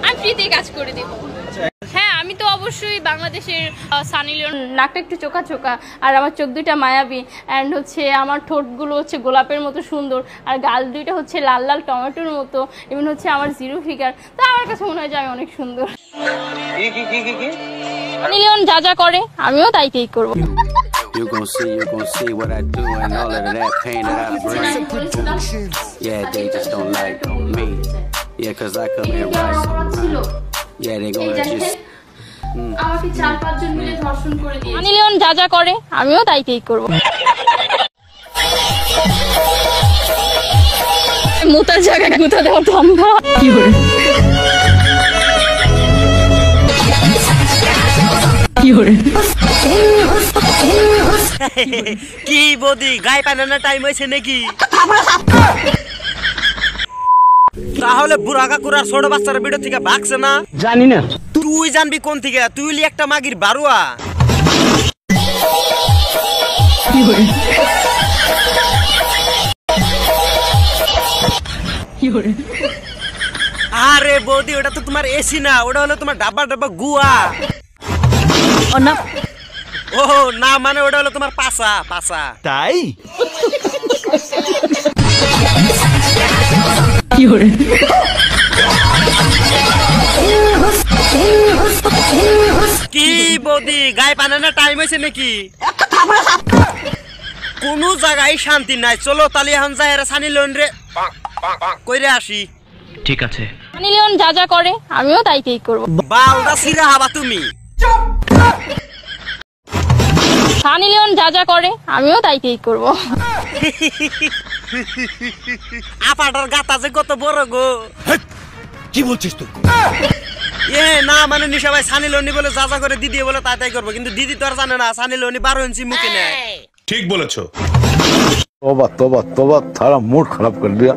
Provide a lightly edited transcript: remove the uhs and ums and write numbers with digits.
আমি ফ্রিতে কাজ করে দেব। হ্যাঁ, আমি তো অবশ্যই বাংলাদেশের সানি লিওন। নাকটা একটু চোকা চোকা, আর আমার চোখ দুইটা মায়াবী, অ্যান্ড হচ্ছে আমার ঠোঁটগুলো হচ্ছে গোলাপের মতো সুন্দর, আর গাল দুইটা হচ্ছে লাল লাল টমেটোর মতো, ইভেন হচ্ছে আমার জিরো ফিগার। তো আমার কাছে মনে হয় যে আমি অনেক সুন্দর। সানি লিওন যা যা করে আমিও তাই করবো। You gon' see what I do and all of that pain that I bring. Yeah, they just don't like me. Yeah, cause I come here right sometimes. Yeah, they gonna just আমাকে 4-5 জন মিলে ধর্ষণ করে দিয়েছে। Sunny Leone যা যা করে আমিও তাই করব। মুতার জায়গায় মুতা দেওয়া ধান্দা। কি করে কি বদি গায়ে পানানোর টাইম হয়েছে নাকি? তাহলে বুড়া কাকুরা ছোট বাচ্চারা ভিডিও থেকে ভাগছে না? জানি না। তুই জানবি কোন থেকে? তুই একটা মাগির বারুয়া। আরে বৌদি, ওটা তো তোমার এসি না, ওটা হলো তোমার ডাব্বা ডাব্বা গুয়া। ও না, মানে ওটা হলো তোমার পাসা পাসা। তাই কি বৌদি গায়ে পানানোর টাইম হয়েছে নাকি? কোন জায়গায় শান্তি নাই। চলো তাহলে এখন যাই সানি লিওন রে কইরে আসি। ঠিক আছে। সানি লিওন যা যা করে আমিও তাই করব। বালদা সিরা হাবা তুমি। সানি লিওন যা যা করে আমিও তাই করব। আপাটার গাতা যে কত বড় গো। কি বলছিস তুই? এ না, মানে নিশা ভাই সানি লিওনি বলে যা যা করে দিদি বলে তাই করবো, কিন্তু দিদি তো আর জানে না সানি লিওনি 12 ইঞ্চি মুখে নেয়। ঠিক বলেছো। तौबा तौबा तौबा, थारा मूड खराब कर दिया।